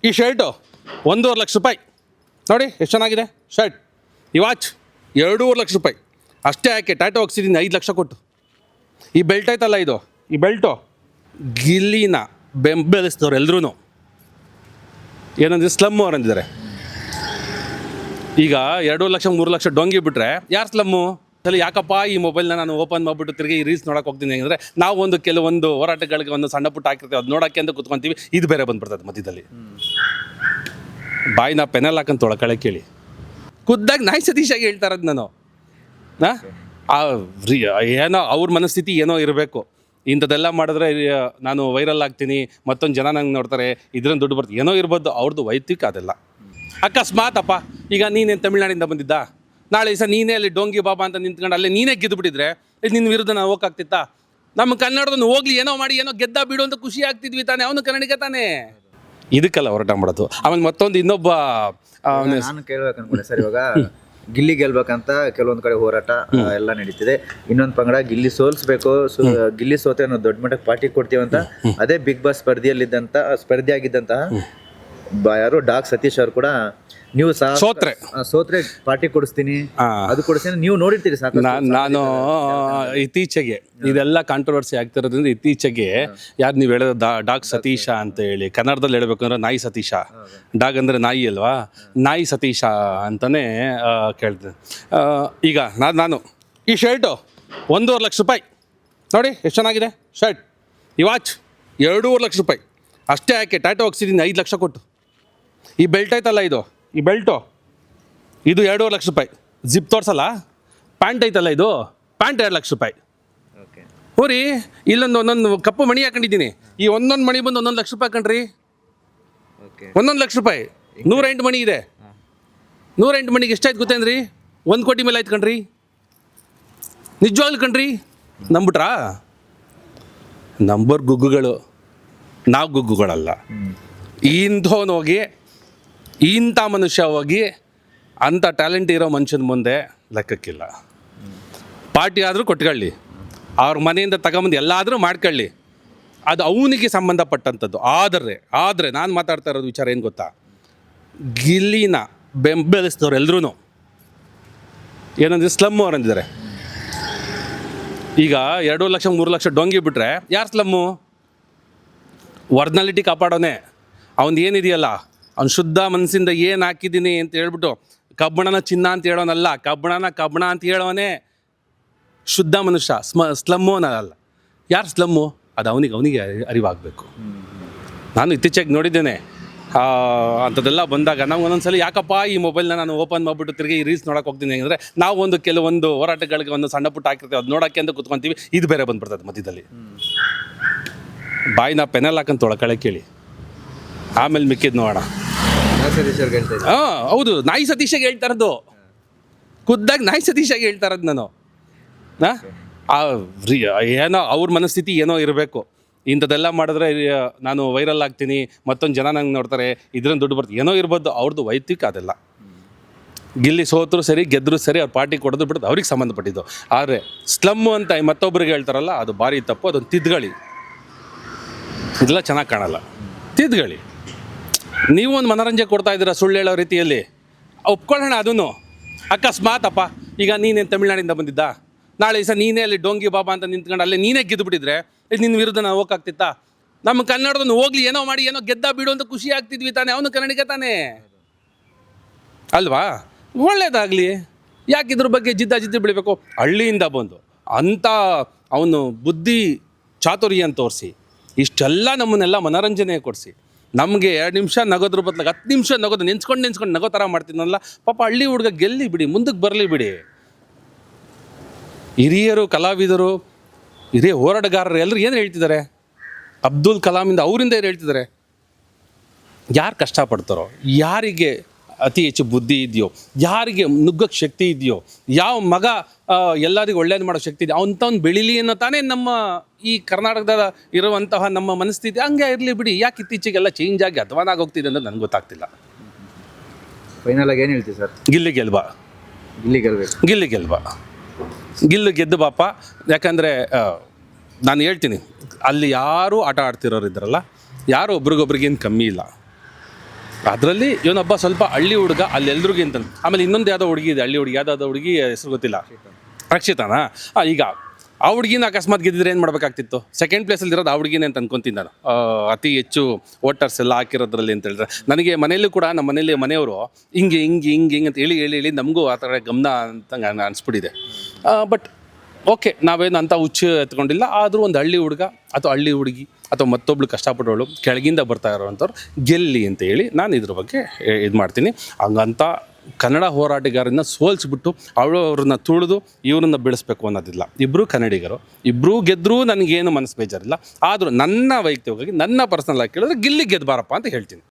ಈ ಶರ್ಟು 1.5 ಲಕ್ಷ ರೂಪಾಯಿ ನೋಡಿ ಎಷ್ಟು ಚೆನ್ನಾಗಿದೆ ಶರ್ಟ್. ಈ ವಾಚ್ 2.5 ಲಕ್ಷ ರೂಪಾಯಿ ಅಷ್ಟೇ. ಯಾಕೆ ಟಾಟೋ ಹಾಕ್ಸಿದ್ದೀನಿ 5 ಲಕ್ಷ ಕೊಟ್ಟು. ಈ ಬೆಲ್ಟ್ ಐತಲ್ಲ ಇದು, ಈ ಬೆಲ್ಟು ಗಿಲ್ಲಿನ ಬೆಂಬಲಿಸಿದವ್ರು ಎಲ್ಲರೂ ಏನಂದ್ರೆ ಸ್ಲಮ್ಮು ಅವ್ರು ಅಂದಿದ್ದಾರೆ. ಈಗ 2 ಲಕ್ಷ 3 ಲಕ್ಷ ಡೊಂಗಿ ಬಿಟ್ಟರೆ ಯಾರು ಸ್ಲಮ್ಮು? ಅಲ್ಲಿ ಯಾಕಪ್ಪ ಈ ಮೊಬೈಲ್ನ ನಾನು ಓಪನ್ ಮಾಡಿಬಿಟ್ಟು ತಿರುಗಿ ಈ ರೀಲ್ಸ್ ನೋಡೋಕೆ ಹೋಗ್ತೀನಿ ಅಂದರೆ, ನಾವು ಕೆಲವೊಂದು ಹೋರಾಟಗಳಿಗೆ ಒಂದು ಸಣ್ಣ ಪುಟ್ಟ ಹಾಕಿರ್ತೀವಿ, ಅದು ನೋಡೋಕ್ಕೆ ಅಂತ ಕೂತ್ಕೊತೀವಿ, ಇದು ಬೇರೆ ಬಂದುಬಿಡ್ತದೆ ಮಧ್ಯದಲ್ಲಿ. ಬಾಯಿನ ಪೆನಲ್ ಹಾಕಂತ ತೊಳಕಳೆ ಕೇಳಿ ಖುದ್ದಾಗಿ ನಾಯಿ ಸತೀಶಾಗಿ ಹೇಳ್ತಾ ಇರೋದು ನಾನು. ಏನೋ ಅವ್ರ ಮನಸ್ಥಿತಿ ಏನೋ ಇರಬೇಕು. ಇಂಥದ್ದೆಲ್ಲ ಮಾಡಿದ್ರೆ ನಾನು ವೈರಲ್ ಆಗ್ತೀನಿ, ಮತ್ತೊಂದು ಜನ ನಂಗೆ ನೋಡ್ತಾರೆ, ಇದ್ರಿಂದ ದುಡ್ಡು ಬರ್ತೀನಿ, ಏನೋ ಇರ್ಬೋದು. ಅವ್ರದ್ದು ವೈಯಕ್ತಿಕ ಅದೆಲ್ಲ. ಅಕಸ್ಮಾತಪ್ಪ ಈಗ ನೀನೇನು ತಮಿಳ್ನಾಡಿಂದ ಬಂದಿದ್ದ, ನಾಳೆ ದಿವಸ ನೀನೇ ಅಲ್ಲಿ ಡೋಂಗಿ ಬಾಬಾ ಅಂತ ನಿಂತ್ಕೊಂಡು ಅಲ್ಲೇ ನೀನೇ ಗೆದ್ದು ಬಿಟ್ಟಿದ್ರೆ ನಿನ್ನ ವಿರುದ್ಧ ನಾವು ಹೋಗಕ್ಕಾಗ್ತಿತ್ತಾ? ನಮ್ಮ ಕನ್ನಡದನ್ನು ಹೋಗ್ಲಿ ಏನೋ ಮಾಡಿ ಏನೋ ಗೆದ್ದ ಬಿಡು ಅಂತ ಖುಷಿ ಆಗ್ತಿದ್ವಿ ತಾನೇ, ಅವನು ಕನ್ನಡಿಗ ತಾನೇ. ಇದಕ್ಕೆಲ್ಲ ಹೋರಾಟ ಮಾಡೋದು. ಆಮೇಲೆ ಮತ್ತೊಂದು ಇನ್ನೊಬ್ಬ ನಾನು ಕೇಳ್ಬೇಕು ಅನ್ಕೊಂಡೆ ಸರ್, ಇವಾಗ ಗಿಲ್ಲಿ ಗೆಲ್ಬೇಕಂತ ಕೆಲವೊಂದು ಕಡೆ ಹೋರಾಟ ಎಲ್ಲ ನಡೀತಿದೆ. ಇನ್ನೊಂದು ಪಂಗಡ ಗಿಲ್ಲಿ ಸೋಲ್ಸ್ಬೇಕು, ಗಿಲ್ಲಿ ಸೋತೆ ನಾವು ದೊಡ್ಡ ಮಟ್ಟಕ್ಕೆ ಪಾರ್ಟಿ ಕೊಡ್ತೀವಂತ. ಅದೇ ಬಿಗ್ ಬಾಸ್ ಸ್ಪರ್ಧೆ ಆಗಿದ್ದಂತಹ ಯಾರು ಡಾಕ್ ಸತೀಶ್ ಅವರು ಕೂಡ ನೀವು ಸೋತ್ರೆ ಪಾರ್ಟಿ ಕೊಡಿಸ್ತೀನಿ, ಅದು ಕೊಡಿಸ್ತೀನಿ, ನೀವು ನೋಡಿರ್ತೀರಿ ಸಾಕು. ನಾನು ಇತ್ತೀಚೆಗೆ ಇದೆಲ್ಲ ಕಾಂಟ್ರವರ್ಸಿ ಆಗ್ತಿರೋದ್ರಿಂದ ಇತ್ತೀಚೆಗೆ ಯಾರು ನೀವು ಹೇಳಿದ ಡಾಗ್ ಸತೀಶ ಅಂತ ಹೇಳಿ, ಕನ್ನಡದಲ್ಲಿ ಹೇಳ್ಬೇಕು ಅಂದ್ರೆ ನಾಯಿ ಸತೀಶ. ಡಾಗ್ ಅಂದರೆ ನಾಯಿ ಅಲ್ವಾ, ನಾಯಿ ಸತೀಶ ಅಂತಲೇ ಕೇಳ್ತೀನಿ. ಈಗ ನಾನು ಈ ಶರ್ಟು 1.5 ಲಕ್ಷ ರೂಪಾಯಿ ನೋಡಿ ಎಷ್ಟು ಚೆನ್ನಾಗಿದೆ ಶರ್ಟ್. ಈ ವಾಚ್ 2.5 ಲಕ್ಷ ರೂಪಾಯಿ ಅಷ್ಟೇ. ಯಾಕೆ ಟಾಟೋ ಹಾಕ್ಸಿದ್ದೀನಿ 5 ಲಕ್ಷ ಕೊಟ್ಟು. ಈ ಬೆಲ್ಟ್ ಐತಲ್ಲ ಇದು, ಈ ಬೆಲ್ಟು ಇದು 2.5 ಲಕ್ಷ ರೂಪಾಯಿ. ಜಿಪ್ ತೋರಿಸಲ್ಲ. ಪ್ಯಾಂಟ್ ಐತಲ್ಲ ಇದು, ಪ್ಯಾಂಟ್ 2 ಲಕ್ಷ ರೂಪಾಯಿ. ಹೋರಿ ಒಂದೊಂದು ಕಪ್ಪು ಮಣಿ ಹಾಕೊಂಡಿದ್ದೀನಿ. ಈ ಒಂದೊಂದು ಮಣಿ ಬಂದು 1 ಲಕ್ಷ ರೂಪಾಯಿ ಕಣ್ರಿ. 1 ಲಕ್ಷ ರೂಪಾಯಿ 108 ಮಣಿ ಇದೆ. 108 ಮಣಿಗೆ ಎಷ್ಟಾಯ್ತು ಗೊತ್ತೇನ್ರಿ? 1 ಕೋಟಿ ಮೇಲೆ ಆಯ್ತು ಕಣ್ರಿ. ನಿಜವಾಗ್ಲು ಕಣ್ರಿ, ನಂಬಿಟ್ರಾ? ನಂಬರ್ ಗುಗ್ಗುಗಳು, ನಾವು ಗುಗ್ಗುಗಳಲ್ಲ. ಇಂಥವನು ಹೋಗಿ, ಇಂಥ ಮನುಷ್ಯ ಹೋಗಿ ಅಂಥ ಟ್ಯಾಲೆಂಟ್ ಇರೋ ಮನುಷ್ಯನ ಮುಂದೆ ಲೆಕ್ಕಕ್ಕಿಲ್ಲ. ಪಾರ್ಟಿ ಆದರೂ ಕೊಟ್ಕೊಳ್ಳಿ, ಅವ್ರ ಮನೆಯಿಂದ ತಗೊಂಬಂದು ಎಲ್ಲಾದರೂ ಮಾಡ್ಕೊಳ್ಳಿ, ಅದು ಅವನಿಗೆ ಸಂಬಂಧಪಟ್ಟಂಥದ್ದು. ಆದರೆ ನಾನು ಮಾತಾಡ್ತಾ ಇರೋದು ವಿಚಾರ ಏನು ಗೊತ್ತಾ? ಗಿಲ್ಲಿನ ಬೆಂಬಲಿಸಿದವ್ರು ಎಲ್ಲರೂ ಏನಂದರೆ ಸ್ಲಮ್ಮು ಅವ್ರು ಅಂದಿದ್ದಾರೆ. ಈಗ 2 ಲಕ್ಷ 3 ಲಕ್ಷ ಡೊಂಗಿ ಬಿಟ್ಟರೆ ಯಾರು ಸ್ಲಮ್ಮು? ಒರ್ಜಿನಾಲಿಟಿ ಕಾಪಾಡೋನೆ. ಅವನು ಏನಿದೆಯಲ್ಲ, ಅವ್ನು ಶುದ್ಧ ಮನಸ್ಸಿಂದ ಏನು ಹಾಕಿದ್ದೀನಿ ಅಂತ ಹೇಳ್ಬಿಟ್ಟು ಕಬ್ಬಣನ ಚಿನ್ನ ಅಂತ ಹೇಳೋನಲ್ಲ, ಕಬ್ಬಣ ಅಂತ ಹೇಳೋನೇ ಶುದ್ಧ ಮನುಷ್ಯ. ಸ್ಲಮ್ಮು ಅನ್ನಲ್ಲ. ಯಾರು ಸ್ಲಮ್ಮು? ಅದು ಅವನಿಗೆ ಅರಿವಾಗಬೇಕು. ನಾನು ಇತ್ತೀಚೆಗೆ ನೋಡಿದ್ದೇನೆ ಅಂಥದ್ದೆಲ್ಲ ಬಂದಾಗ ನಾವು ಒಂದೊಂದ್ಸಲ ಯಾಕಪ್ಪ ಈ ಮೊಬೈಲ್ನ ನಾನು ಓಪನ್ ಮಾಡಿಬಿಟ್ಟು ತಿರುಗಿ ಈ ರೀಲ್ಸ್ ನೋಡೋಕೆ ಹೋಗ್ತೀನಿ ಅಂದರೆ, ನಾವು ಕೆಲವೊಂದು ಹೋರಾಟಗಳಿಗೆ ಒಂದು ಸಣ್ಣ ಪುಟ್ಟ ಹಾಕಿರ್ತೀವಿ, ಅದು ನೋಡೋಕ್ಕೆ ಅಂತ ಕೂತ್ಕೊತೀವಿ, ಇದು ಬೇರೆ ಬಂದುಬಿಡ್ತದೆ ಮಧ್ಯದಲ್ಲಿ. ಬಾಯಿನ ಪೆನಲ್ ಹಾಕಂತ ತೊಳಕಳೆ ಕೇಳಿ, ಆಮೇಲೆ ಮಿಕ್ಕಿದ್ದು ನೋಡೋಣ. ಹೌದು, ನಾಯಿ ಸತೀಶಾಗಿ ಹೇಳ್ತಾ ಇರೋದು. ಖುದ್ದಾಗಿ ನಾಯಿ ಸತೀಶಾಗಿ ಹೇಳ್ತಾ ಇರೋದು ನಾನು. ಏನೋ ಅವ್ರ ಮನಸ್ಥಿತಿ ಏನೋ ಇರಬೇಕು. ಇಂಥದ್ದೆಲ್ಲ ಮಾಡಿದ್ರೆ ನಾನು ವೈರಲ್ ಆಗ್ತೀನಿ, ಮತ್ತೊಂದು ಜನ ನಂಗೆ ನೋಡ್ತಾರೆ, ಇದ್ರಿಂದ ದುಡ್ಡು ಬರ್ತೀನಿ, ಏನೋ ಇರ್ಬೋದು. ಅವ್ರದ್ದು ವೈಯಕ್ತಿಕ ಅದೆಲ್ಲ. ಗಿಲ್ಲಿ ಸೋತರು ಸರಿ, ಗೆದ್ದರು ಸರಿ, ಅವ್ರು ಪಾರ್ಟಿ ಕೊಡೋದು ಬಿಡೋದು ಅವ್ರಿಗೆ ಸಂಬಂಧಪಟ್ಟಿದ್ದು. ಆದರೆ ಸ್ಲಮ್ಮು ಅಂತ ಮತ್ತೊಬ್ಬರಿಗೆ ಹೇಳ್ತಾರಲ್ಲ, ಅದು ಭಾರಿ ತಪ್ಪು. ಅದೊಂದು ತಿದ್ದುಗಳಿ. ಇದೆಲ್ಲ ಚೆನ್ನಾಗಿ ಕಾಣಲ್ಲ, ತಿದ್ದುಗಳಿ. ನೀವು ಒಂದು ಮನೋರಂಜನೆ ಕೊಡ್ತಾ ಇದ್ದೀರಾ ಸುಳ್ಳು ಹೇಳೋ ರೀತಿಯಲ್ಲಿ, ಒಪ್ಕೊಳ್ಳೋಣ. ಅದನ್ನು ಅಕಸ್ಮಾತಪ್ಪ ಈಗ ನೀನೇನು ತಮಿಳ್ನಾಡಿಂದ ಬಂದಿದ್ದ, ನಾಳೆ ದಿವಸ ನೀನೇ ಅಲ್ಲಿ ಡೋಂಗಿ ಬಾಬಾ ಅಂತ ನಿಂತ್ಕೊಂಡು ಅಲ್ಲೇ ನೀನೇ ಗೆದ್ದು ಬಿಟ್ಟಿದ್ರೆ ನಿನ್ನ ವಿರುದ್ಧ ನಾವು ಹೋಗಕ್ಕಾಗ್ತಿತ್ತಾ? ನಮ್ಮ ಕನ್ನಡದನ್ನು ಹೋಗ್ಲಿ ಏನೋ ಮಾಡಿ ಏನೋ ಗೆದ್ದ ಬಿಡು ಅಂತ ಖುಷಿ ಆಗ್ತಿದ್ವಿ ತಾನೇ, ಅವನು ಕನ್ನಡಿಗ ತಾನೇ ಅಲ್ವಾ? ಒಳ್ಳೇದಾಗಲಿ. ಯಾಕೆ ಇದ್ರ ಬಗ್ಗೆ ಜಿದ್ದು ಬೆಳಿಬೇಕು? ಹಳ್ಳಿಯಿಂದ ಬಂದು ಅಂಥ ಅವನು ಬುದ್ಧಿ ಚಾತುರ್ಯ ಅಂತ ತೋರಿಸಿ ಇಷ್ಟೆಲ್ಲ ನಮ್ಮನ್ನೆಲ್ಲ ಮನೋರಂಜನೆ ಕೊಡಿಸಿ, ನಮಗೆ 2 ನಿಮಿಷ ನಗೋದ್ರ ಬದಲಾಗಿ 10 ನಿಮಿಷ ನಗೋದು ನೆನ್ಸ್ಕೊಂಡು ನಗೋ ಥರ ಮಾಡ್ತೀನಲ್ಲ. ಪಾಪ ಹಳ್ಳಿ ಹುಡುಗ ಗೆಲ್ಲಿ ಬಿಡಿ, ಮುಂದಕ್ಕೆ ಬರಲಿ ಬಿಡಿ. ಹಿರಿಯರು, ಕಲಾವಿದರು, ಹಿರಿಯ ಹೋರಾಟಗಾರರು ಎಲ್ಲರೂ ಏನು ಹೇಳ್ತಿದ್ದಾರೆ? ಅಬ್ದುಲ್ ಕಲಾಮಿಂದ ಅವರಿಂದ ಏನು ಹೇಳ್ತಿದ್ದಾರೆ? ಯಾರು ಕಷ್ಟಪಡ್ತಾರೋ, ಯಾರಿಗೆ ಅತಿ ಹೆಚ್ಚು ಬುದ್ಧಿ ಇದೆಯೋ, ಯಾರಿಗೆ ನುಗ್ಗಕ್ಕೆ ಶಕ್ತಿ ಇದೆಯೋ, ಯಾವ ಮಗ ಎಲ್ಲರಿಗೂ ಒಳ್ಳೇದು ಮಾಡೋ ಶಕ್ತಿ ಇದೆ, ಅಂಥವ್ನು ಬೆಳೀಲಿ ಅನ್ನೋ ತಾನೇ ನಮ್ಮ ಈ ಕರ್ನಾಟಕದ ಇರುವಂತಹ ನಮ್ಮ ಮನಸ್ಥಿತಿ. ಹಂಗೆ ಇರಲಿ ಬಿಡಿ. ಯಾಕೆ ಇತ್ತೀಚೆಗೆಲ್ಲ ಚೇಂಜ್ ಆಗಿ ಅಧ್ವಾನಾಗಿ ಹೋಗ್ತಿದೆ ಅಂತ ನನಗೆ ಗೊತ್ತಾಗ್ತಿಲ್ಲ. ಫೈನಲ್ ಆಗಿ ಏನು ಹೇಳ್ತೀವಿ ಸರ್? ಗಿಲ್ಲಿ ಗೆಲ್ಬಾ. ಗಿಲ್ಲು ಗೆದ್ದು ಬಾಪ. ಯಾಕಂದರೆ ನಾನು ಹೇಳ್ತೀನಿ, ಅಲ್ಲಿ ಯಾರೂ ಆಟ ಆಡ್ತಿರೋರು ಇದ್ದಾರಲ್ಲ, ಯಾರು ಒಬ್ರಿಗೊಬ್ರಿಗೇನು ಕಮ್ಮಿ ಇಲ್ಲ. ಅದರಲ್ಲಿ ಇವನೊಬ್ಬ ಸ್ವಲ್ಪ ಹಳ್ಳಿ ಹುಡುಗ ಅಲ್ಲಿ ಎಲ್ರಿಗೂ ಅಂತ. ಆಮೇಲೆ ಇನ್ನೊಂದು ಯಾವುದೋ ಹುಡುಗಿ ಇದೆ, ಹಳ್ಳಿ ಹುಡುಗಿ, ಯಾವುದಾದ ಹುಡುಗಿ ಹೆಸರು ಗೊತ್ತಿಲ್ಲ, ರಕ್ಷಿತಾನಾ? ಈಗ ಆ ಹುಡುಗಿನ ಅಕಸ್ಮಾತ್ ಗೆದ್ದಿದ್ರೆ ಏನು ಮಾಡಬೇಕಾಗ್ತಿತ್ತು? ಸೆಕೆಂಡ್ ಪ್ಲೇಸಲ್ಲಿ ಇರೋದು ಆ ಹುಡುಗಿನೇ ಅಂತ ಅನ್ಕೊಂತೀನಿ ನಾನು, ಅತಿ ಹೆಚ್ಚು ವೋಟರ್ಸ್ ಎಲ್ಲ ಹಾಕಿರೋದ್ರಲ್ಲಿ ಅಂತ ಹೇಳಿದ್ರೆ. ನನಗೆ ಮನೆಯಲ್ಲೂ ಕೂಡ ನಮ್ಮ ಮನೆಯವರು ಹಿಂಗೆ ಅಂತ ಹೇಳಿ ನಮಗೂ ಆ ಥರ ಗಮನ ಅಂತ ಅನಿಸ್ಬಿಟ್ಟಿದೆ. ಬಟ್ ಓಕೆ, ನಾವೇನು ಅಂತ ಹುಚ್ಚು ಎತ್ಕೊಂಡಿಲ್ಲ. ಆದರೂ ಒಂದು ಹಳ್ಳಿ ಹುಡುಗ ಅಥವಾ ಹಳ್ಳಿ ಹುಡುಗಿ ಅಥವಾ ಮತ್ತೊಬ್ಳು ಕಷ್ಟಪಟ್ಟವಳು ಕೆಳಗಿಂದ ಬರ್ತಾ ಇರೋವಂಥವ್ರು ಗೆಲ್ಲಿ ಅಂತ ಹೇಳಿ ನಾನು ಇದ್ರ ಬಗ್ಗೆ ಇದು ಮಾಡ್ತೀನಿ. ಹಂಗಂತ ಕನ್ನಡ ಹೋರಾಟಗಾರನ್ನ ಸೋಲಿಸ್ಬಿಟ್ಟು ಅವ್ರನ್ನ ತುಳಿದು ಇವ್ರನ್ನ ಬೆಳೆಸ್ಬೇಕು ಅನ್ನೋದಿಲ್ಲ. ಇಬ್ಬರೂ ಕನ್ನಡಿಗರು, ಇಬ್ಬರೂ ಗೆದ್ದರೂ ನನಗೇನು ಮನಸ್ಸು ಬೇಜಾರಿಲ್ಲ. ಆದರೂ ನನ್ನ ವೈಯಕ್ತಿಕವಾಗಿ ನನ್ನ ಪರ್ಸನಲ್ ಆಗಿ ಕೇಳಿದ್ರೆ ಗಿಲ್ಲಿ ಗೆದ್ಬಾರಪ್ಪ ಅಂತ ಹೇಳ್ತೀನಿ.